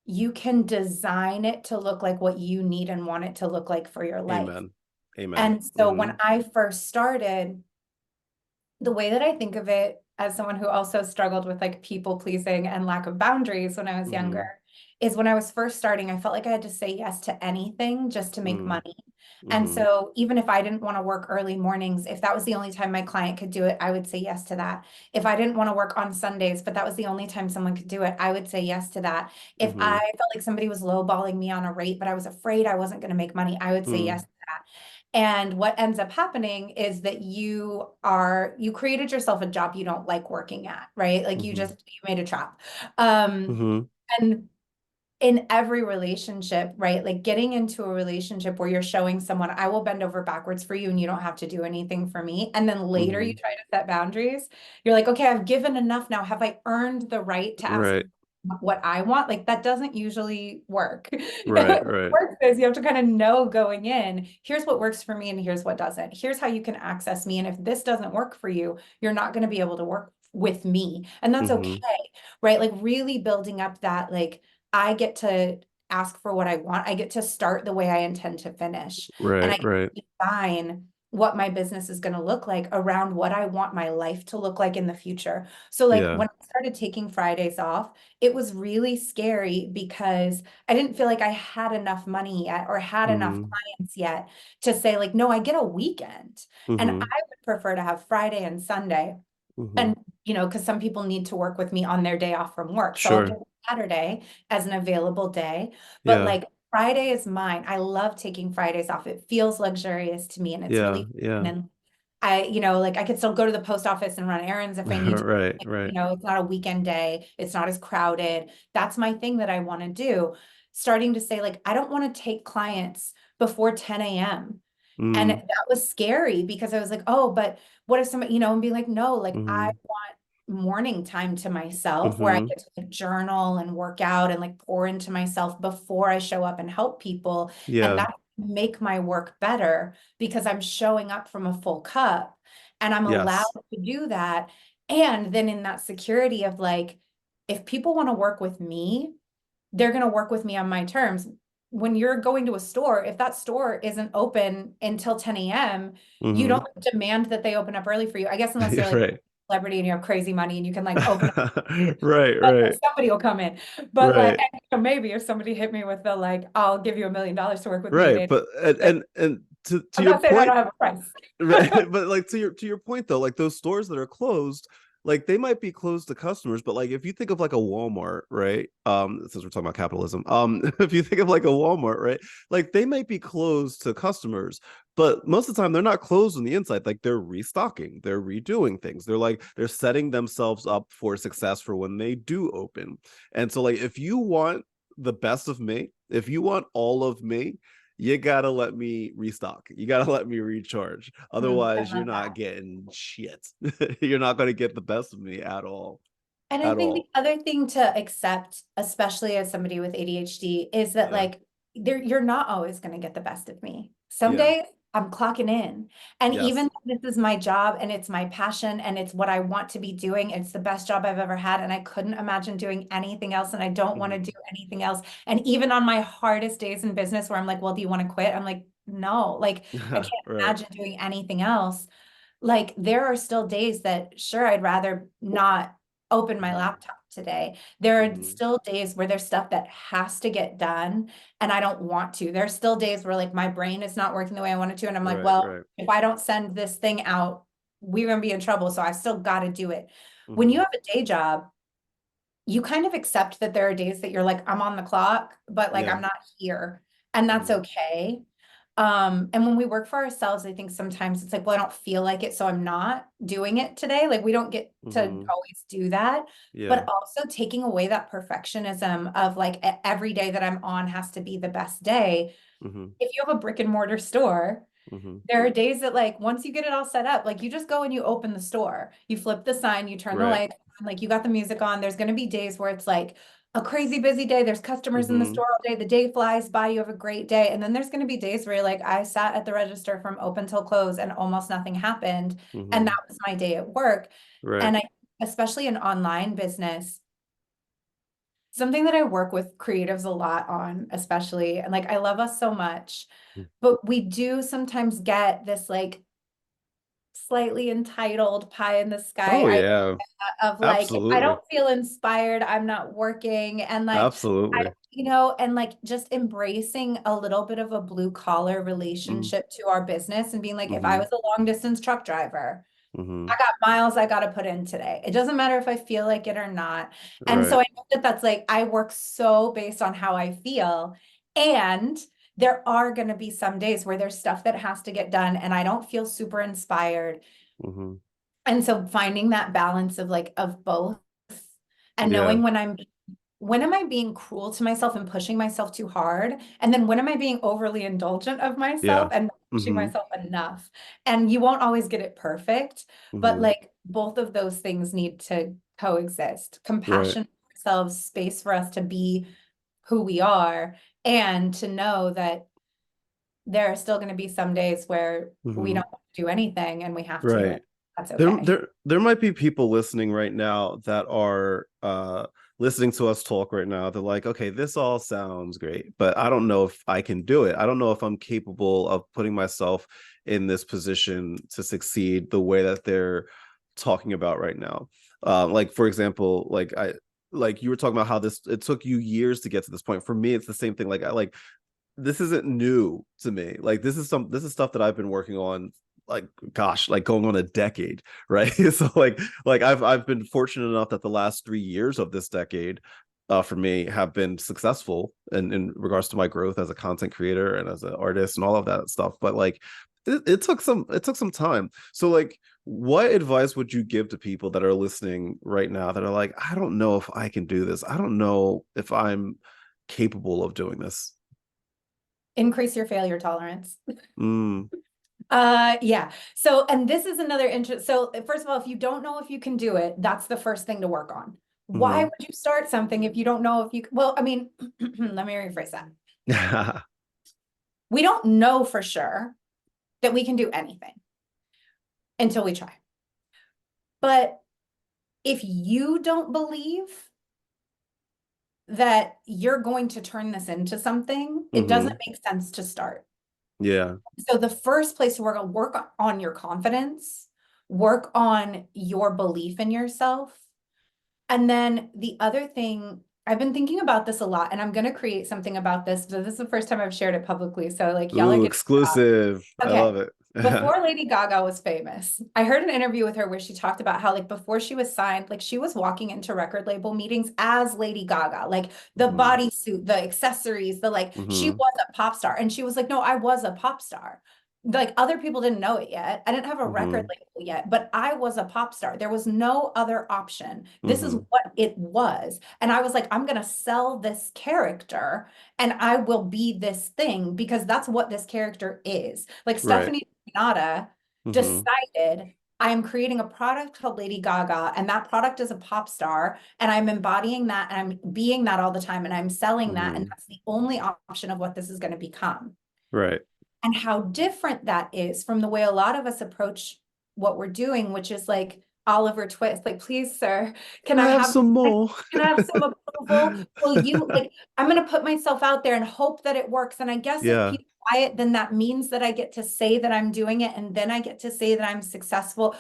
you can design it to look like what you need and want it to look like for your life. Amen. Amen. And so Mm-hmm. when I first started, the way that I think of it as someone who also struggled with like people pleasing and lack of boundaries when I was Mm-hmm. younger is when I was first starting, I felt like I had to say yes to anything just to make money. And Mm-hmm. so even if I didn't want to work early mornings, if that was the only time my client could do it, I would say yes to that. If I didn't want to work on Sundays, but that was the only time someone could do it, I would say yes to that. If Mm-hmm. I felt like somebody was lowballing me on a rate, but I was afraid I wasn't going to make money, I would say Mm-hmm. yes to that. And what ends up happening is that you created yourself a job you don't like working at, right? Like Mm-hmm. you made a trap. Um, Mm-hmm. and in every relationship, right? Like getting into a relationship where you're showing someone, I will bend over backwards for you and you don't have to do anything for me. And then later you Mm-hmm. try to set boundaries. You're like, okay, I've given enough now. Have I earned the right to ask Right. what I want? Like that doesn't usually work. Right. What Right. works is you have to kind of know going in, here's what works for me and here's what doesn't. Here's how you can access me. And if this doesn't work for you, you're not going to be able to work with me. And that's okay, Mm-hmm. right? Like really building up that like I get to ask for what I want. I get to start the way I intend to finish. And Right. I Right. design what my business is going to look like around what I want my life to look like in the future. So like Yeah. when I started taking Fridays off, it was really scary because I didn't feel like I had enough money yet or had enough Mm-hmm. clients yet to say like, no, I get a weekend. And I Mm-hmm. would prefer to have Friday and Sunday. Mm-hmm. And, because some people need to work with me on their day off from work. So I'll give Sure. Saturday as an available day. But Yeah. like Friday is mine. I love taking Fridays off. It feels luxurious to me and it's Yeah. really fun. Yeah. And like I could still go to the post office and run errands if I need to. Right. Like, Right. it's not a weekend day. It's not as crowded. That's my thing that I want to do. Starting to say, like, I don't want to take clients before 10 a.m. And Mm, that was scary because I was like, oh, but what if somebody, and be like, no, like I mm-hmm, want morning time to myself where I mm-hmm. get to like journal and work out and like pour into myself before I show up and help people. And Yeah. that make my work better because I'm showing up from a full cup and I'm allowed Yes. to do that. And then in that security of like, if people want to work with me, they're going to work with me on my terms. When you're going to a store, if that store isn't open until 10 a.m., you Mm-hmm. don't demand that they open up early for you. I guess unless you're like Right. celebrity and you have crazy money and you can like open up, Right, then right, somebody will come in. But like, right, maybe if somebody hit me with the like, I'll give you $1 million to work with me at right. 8, But and to I'm your not saying I don't point, have a price. right, but like to your point though, like those stores that are closed, like they might be closed to customers, but like if you think of like a Walmart, right, since we're talking about capitalism, if you think of like a Walmart, right, like they might be closed to customers, but most of the time they're not closed on the inside. Like they're restocking, they're redoing things, they're setting themselves up for success for when they do open. And so like if you want the best of me, if you want all of me, you gotta let me restock. You gotta let me recharge. I Otherwise, you're love not that. getting shit. You're not gonna get the best of me at all. And I At think the all. other thing to accept, especially as somebody with ADHD, is that Yeah. like you're not always going to get the best of me. Some Yeah. days I'm clocking in. And even Yes. though this is my job and it's my passion and it's what I want to be doing, it's the best job I've ever had. And I couldn't imagine doing anything else. And I don't want to do Mm-hmm. anything else. And even on my hardest days in business where I'm like, well, do you want to quit? I'm like, no, like I can't Right. imagine doing anything else. Like there are still days that sure I'd rather not open my Mm-hmm. laptop today. There are Mm-hmm. still days where there's stuff that has to get done and I don't want to. There's still days where like my brain is not working the way I want it to and I'm like, Right. well, Right. if I don't send this thing out, we're going to be in trouble, so I still got to do it. When you Mm-hmm. have a day job, you kind of accept that there are days that you're like, I'm on the clock, but like Yeah. I'm not here. And that's Mm-hmm. okay. And when we work for ourselves, I think sometimes it's like, well, I don't feel like it, so I'm not doing it today. Like we don't get to Mm-hmm. always do that, Yeah. but also taking away that perfectionism of like every day that I'm on has to be the best day. Mm-hmm. If you have a brick and mortar store, Mm-hmm. there are days that like once you get it all set up, like you just go and you open the store, you flip the sign, you turn the Right. light on, like you got the music on. There's going to be days where it's like a crazy busy day. There's customers in the Mm-hmm. store all day. The day flies by, you have a great day. And then there's going to be days where you're like, I sat at the register from open till close and almost nothing happened. And Mm-hmm. that was my day at work. Right. And I, especially in online business, something that I work with creatives a lot on, especially, and like I love us so much, but we do sometimes get this like slightly entitled pie in the sky Oh idea yeah. of like, if I Absolutely. don't feel inspired, I'm not working. And like, Absolutely. and like just embracing a little bit of a blue collar Mm-hmm. relationship to our business and being like, if I Mm-hmm. was a long distance truck driver, Mm-hmm. I got miles I got to put in today. It doesn't matter if I feel like it or not. And so Right. I know that that's like, I work so based on how I feel. And there are going to be some days where there's stuff that has to get done and I don't feel super inspired. Mm-hmm. And so finding that balance of like, of both and Yeah. knowing when am I being cruel to myself and pushing myself too hard? And then when am I being overly indulgent of Yeah. myself and not pushing Mm-hmm. myself enough? And you won't always get it perfect, but Mm-hmm. like both of those things need to coexist. Right. Compassion for ourselves, space for us to be who we are, and to know that there are still going to be some days where we Mm-hmm. don't do anything and we have to, and Right. that's There, okay. there, there might be people listening right now that are listening to us talk right now. They're like, okay, this all sounds great, but I don't know if I can do it. I don't know if I'm capable of putting myself in this position to succeed the way that they're talking about right now. Like for example, like you were talking about how this it took you years to get to this point. For me, it's the same thing. Like I like this isn't new to me. Like this is stuff that I've been working on like gosh, like going on a decade, right? So like I've been fortunate enough that the last 3 years of this decade for me have been successful in regards to my growth as a content creator and as an artist and all of that stuff. But like it took some time. So like what advice would you give to people that are listening right now that are like, I don't know if I can do this. I don't know if I'm capable of doing this. Increase your failure tolerance. Mm, Yeah. So, and this is another interest. So first of all, if you don't know if you can do it, that's the first thing to work on. Why mhm. would you start something if you don't know if you, well, I mean, let me rephrase that. We don't know for sure that we can do anything until we try. But if you don't believe that you're going to turn this into something, it doesn't Mhm. make sense to start. Yeah. So the first place to work on your confidence, work on your belief in yourself. And then the other thing, I've been thinking about this a lot, and I'm going to create something about this. So this is the first time I've shared it publicly. So like y'all are Ooh, getting exclusive. I okay. love it. Before Lady Gaga was famous, I heard an interview with her where she talked about how, like, before she was signed, like, she was walking into record label meetings as Lady Gaga, like the Mhm. bodysuit, the accessories, the like, she Mhm. was a pop star. And she was like, no, I was a pop star. Like, other people didn't know it yet. I didn't have a record Mhm. label yet, but I was a pop star. There was no other option. This is Mhm. what it was. And I was like, I'm going to sell this character and I will be this thing because that's what this character is. Like, Right. Stephanie Renata Mhm. decided I am creating a product called Lady Gaga, and that product is a pop star, and I'm embodying that and I'm being that all the time, and I'm selling that, and Mhm. that's the only option of what this is going to become. Right. And how different that is from the way a lot of us approach what we're doing, which is like Oliver Twist, like, please, sir, Can can I I have have some more? can I have some approval? Will you like, I'm going to put myself out there and hope that it works. And I guess if Yeah. people buy it, then that means that I get to say that I'm doing it. And then I get to say that I'm successful.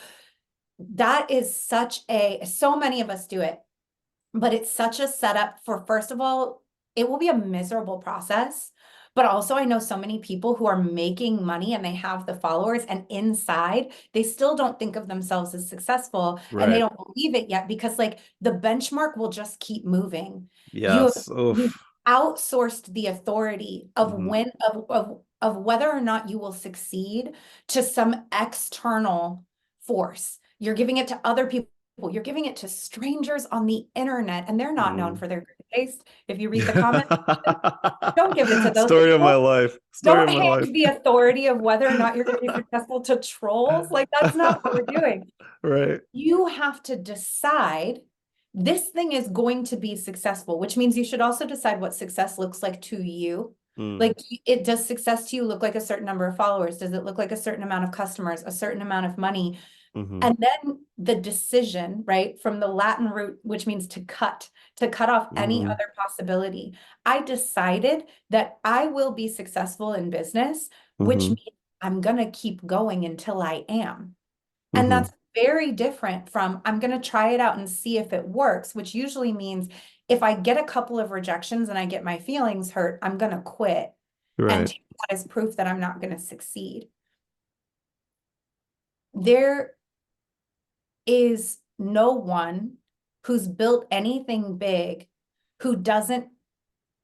That is so many of us do it, but it's such a setup for, first of all, it will be a miserable process. But also, I know so many people who are making money and they have the followers, and inside, they still don't think of themselves as successful and they Right. don't believe it yet because, like, the benchmark will just keep moving. Yes. You've Oof. outsourced the authority of Mhm. whether or not you will succeed to some external force. You're giving it to other people. You're giving it to strangers on the internet, and they're not known Mhm. for their good taste. If you read the comments, don't give it to those Story of my people. life. Story Don't of my hand life. the authority of whether or not you're going to be successful to trolls. Like, that's not what we're doing. Right. You have to decide this thing is going to be successful, which means you should also decide what success looks like to you. Mm. Like, it does success to you look like a certain number of followers? Does it look like a certain amount of customers, a certain amount of money? Mhm. And then the decision, right, from the Latin root, which means to cut off any Mhm. other possibility. I decided that I will be successful in business, which Mhm. means I'm going to keep going until I am. And Mhm. that's very different from I'm going to try it out and see if it works, which usually means if I get a couple of rejections and I get my feelings hurt, I'm going to quit and Right. take that as proof that I'm not going to succeed. There is no one who's built anything big who doesn't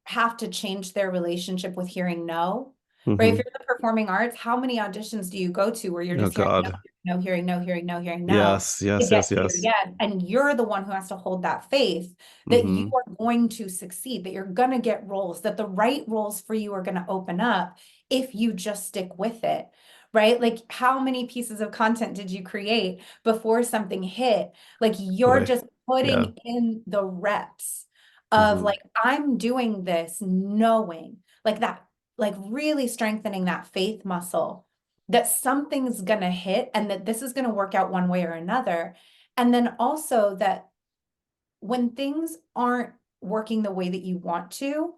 have to change their relationship with hearing no, right? If Mhm. you're in the performing arts, how many auditions do you go to where you're Oh just hearing no, God. no, hearing no, hearing no, hearing no, Yes. to Yes. get Yes. to your Yes. yes? And you're the one who has to hold that faith that you Mhm. are going to succeed, that you're going to get roles, that the right roles for you are going to open up if you just stick with it. Right? Like, how many pieces of content did you create before something hit? Like, you're Boy. just Yeah. putting in the reps of Mhm. like, I'm doing this knowing like that, like really strengthening that faith muscle that something's gonna hit and that this is gonna work out one way or another. And then also that when things aren't working the way that you want to,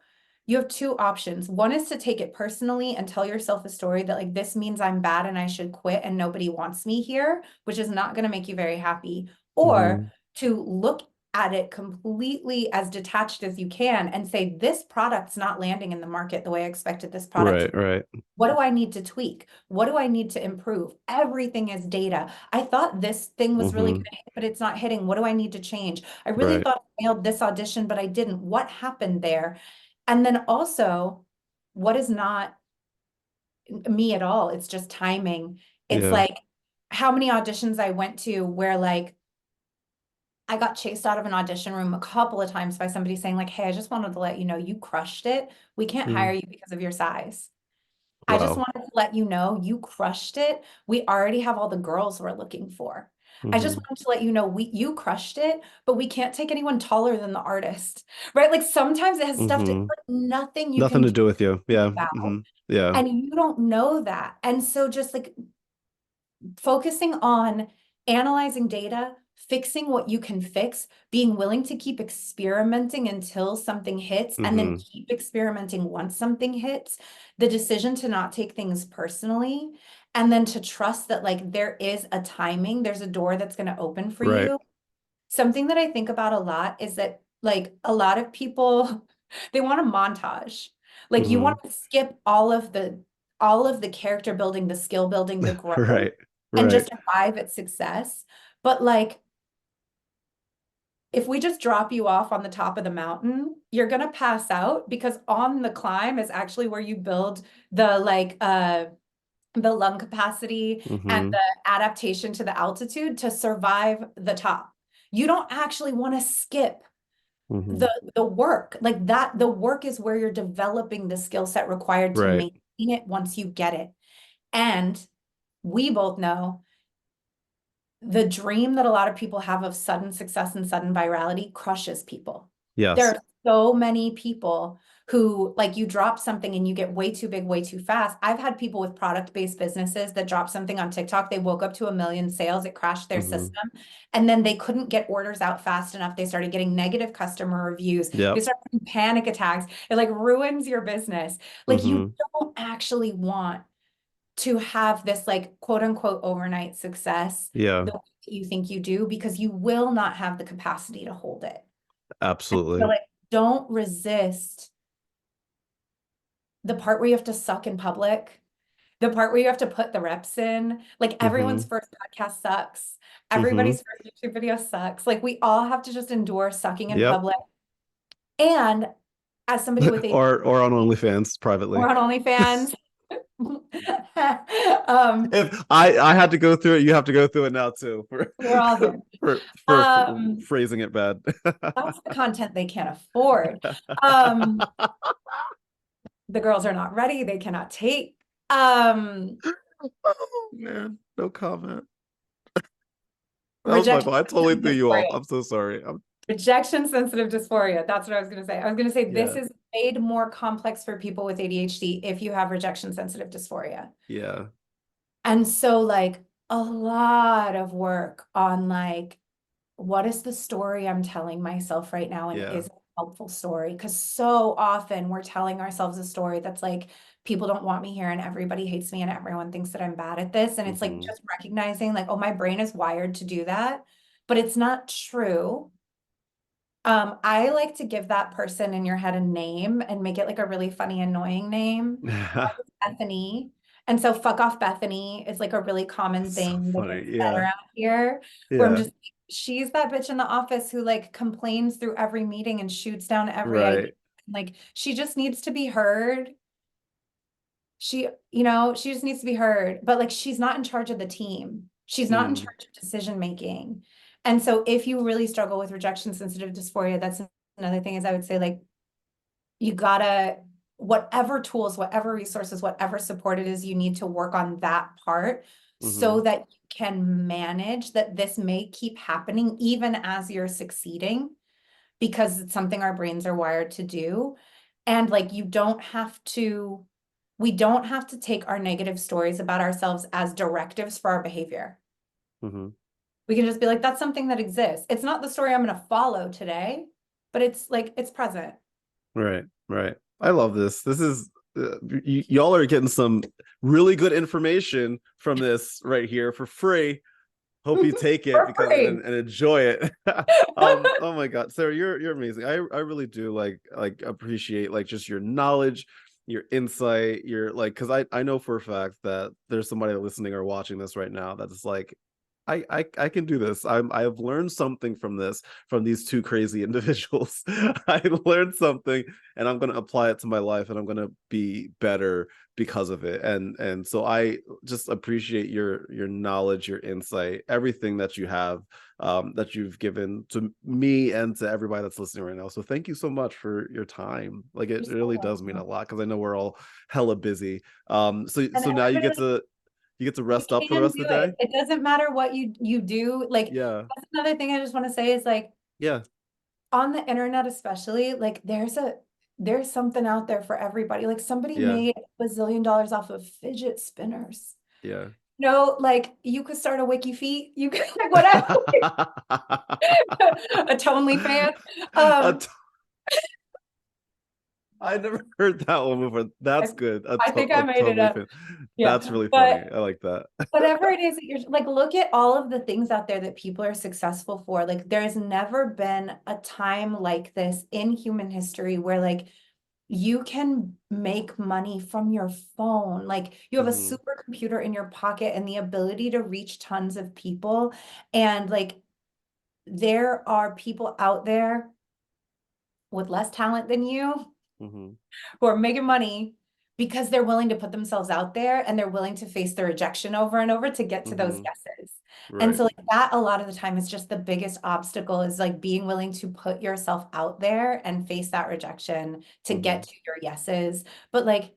you have two options. One is to take it personally and tell yourself a story that, like, this means I'm bad and I should quit and nobody wants me here, which is not going to make you very happy. Or Mhm. to look at it completely as detached as you can and say, this product's not landing in the market the way I expected this product to. Right. Right. What do I need to tweak? What do I need to improve? Everything is data. I thought this thing was really going Mhm. to hit, but it's not hitting. What do I need to change? I really Right. thought I nailed this audition, but I didn't. What happened there? And then also, what is not me at all? It's just timing. It's Yeah. like how many auditions I went to where, like, I got chased out of an audition room a couple of times by somebody saying, like, hey, I just wanted to let you know you crushed it. We can't hire Mm. you because of your size. I just Wow. wanted to let you know you crushed it. We already have all the girls we're looking for. I just Mm-hmm. wanted to let you know you crushed it, but we can't take anyone taller than the artist, right? Like sometimes it has stuff to Mm-hmm. like nothing you Nothing can to do do with you. Yeah. about, Mm-hmm. Yeah. and you don't know that. And so just like focusing on analyzing data, fixing what you can fix, being willing to keep experimenting until something hits, and then Mm-hmm. keep experimenting once something hits, the decision to not take things personally, and then to trust that like there is a timing, there's a door that's going to open for Right. you. Something that I think about a lot is that like a lot of people they want a montage. Like you Mm-hmm. want to skip all of the character building, the skill building, the growth, Right. and Right. just arrive at success. But like if we just drop you off on the top of the mountain, you're gonna pass out because on the climb is actually where you build the lung capacity and Mm-hmm. the adaptation to the altitude to survive the top. You don't actually want to skip Mm-hmm. the work. Like that, the work is where you're developing the skill set required to Right. maintain it once you get it. And we both know the dream that a lot of people have of sudden success and sudden virality crushes people. There Yes. are so many people who like you drop something and you get way too big, way too fast. I've had people with product-based businesses that drop something on TikTok. They woke up to 1 million sales. It crashed their Mm-hmm. system. And then they couldn't get orders out fast enough. They started getting negative customer reviews. They Yep. started having panic attacks. It like ruins your business. Like you Mm-hmm. don't actually want to have this like quote unquote overnight success Yeah. the way that you think you do because you will not have the capacity to hold it. So Absolutely. like don't resist the part where you have to suck in public, the part where you have to put the reps in. Like Mm-hmm. everyone's first podcast sucks. Mm-hmm. Everybody's first YouTube video sucks. Like we all have to just endure sucking in Yep. public. And as somebody with a Or on OnlyFans or privately. on OnlyFans, um, If I had to go through it, you have to go through it now too for we're all here. for Um, phrasing it bad. that's the content they can't afford. Um, the girls are not ready, they cannot take. Um, Oh man, no comment. That was my rejection fault. I totally sensitive threw you off. dysphoria. I'm so sorry. Rejection sensitive dysphoria. That's what I was going to say. I was going to say this Yeah, is made more complex for people with ADHD if you have rejection sensitive dysphoria. yeah, And so like a lot of work on like what is the story I'm telling myself right now and yeah. is it a helpful story? Because so often we're telling ourselves a story that's like people don't want me here and everybody hates me and everyone thinks that I'm bad at this. And it's like Mm-hmm. just recognizing like, oh, my brain is wired to do that, but it's not true. I like to give that person in your head a name and make it like a really funny, annoying name. Bethany. And so fuck off Bethany is like a really common So thing that funny. gets said Yeah, around here, where I'm yeah. just, she's that bitch in the office who like complains through every meeting and shoots down every idea. Right. Like she just needs to be heard. She just needs to be heard, but like she's not in charge of the team. She's not in Mm, charge of decision making. And so if you really struggle with rejection sensitive dysphoria, that's another thing is I would say like you gotta, whatever tools, whatever resources, whatever support it is, you need to work on that part mm-hmm. so that you can manage that this may keep happening even as you're succeeding because it's something our brains are wired to do. And like we don't have to take our negative stories about ourselves as directives for our behavior. Mm-hmm. We can just be like, that's something that exists. It's not the story I'm going to follow today, but it's like, it's present. Right, right. I love this. This is y'all are getting some really good information from this right here for free. Hope you take it For because free. and enjoy it. Oh my God, Sarah, you're amazing. I really do like appreciate like just your knowledge, your insight, your like because I know for a fact that there's somebody listening or watching this right now that's like I can do this. I have learned something from this, from these two crazy individuals. I learned something, and I'm going to apply it to my life, and I'm going to be better because of it. And so I just appreciate your knowledge, your insight, everything that you have, that you've given to me and to everybody that's listening right now. So thank you so much for your time. Like, You're it so really does mean a welcome. lot, because I know we're all hella busy. And So now everybody, like, you get to you rest up for the can rest do of the it. day. It doesn't matter what you do. Like, Yeah. that's another thing I just want to say is like Yeah. on the internet, especially, like there's something out there for everybody. Like somebody Yeah. made a bazillion dollars off of fidget spinners. Yeah. No, like you could start a wiki feet, you could like whatever, a Tonely fan. A Um, t- I never heard that one before. I, That's good. I think A I made it totally up. fit. That's Yeah, really funny. but I like that. whatever it is that you're like, look at all of the things out there that people are successful for. Like, there's never been a time like this in human history where like you can make money from your phone. Like you have a Hmm. supercomputer in your pocket and the ability to reach tons of people. And like there are people out there with less talent than you Hmm. who are making money because they're willing to put themselves out there and they're willing to face the rejection over and over to get to those Hmm. yeses. And Right. so like that a lot of the time is just the biggest obstacle is like being willing to put yourself out there and face that rejection to get Hmm. to your yeses. But like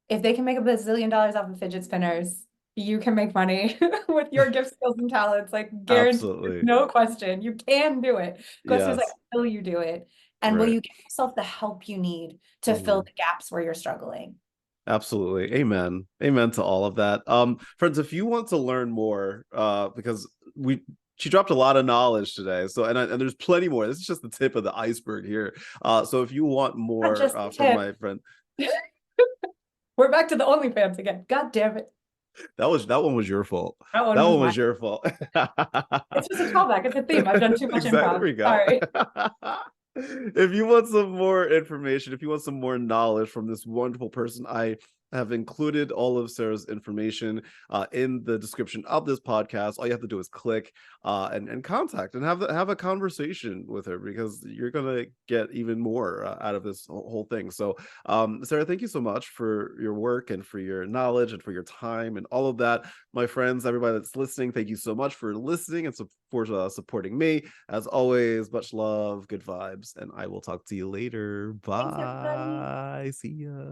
if they can make a bazillion dollars off of fidget spinners, you can make money with your gift skills and talents, like guaranteed, Absolutely. no question. You can do it. The question is like, Yes. will you do it? And will Right. you give yourself the help you need to fill Hmm. the gaps where you're struggling? Absolutely. Amen. Amen to all of that. Friends, if you want to learn more, because we she dropped a lot of knowledge today. So and there's plenty more. This is just the tip of the iceberg here. So if you want Not more just the from tip. my friend, We're back to the OnlyFans again. God damn it. that one was your fault. That That one was one mine. was your fault. It's just a callback. It's a theme. I've done too much Exactly. There improv. we go. Sorry. If you want some more information, if you want some more knowledge from this wonderful person, I have included all of Sarah's information in the description of this podcast. All you have to do is click and contact and have a conversation with her, because you're gonna get even more out of this whole thing. So, Sarah, thank you so much for your work and for your knowledge and for your time and all of that. My friends, everybody that's listening, thank you so much for listening and for supporting me. As always, much love, good vibes, and I will talk to you later. Thanks, everybody. Bye. See ya.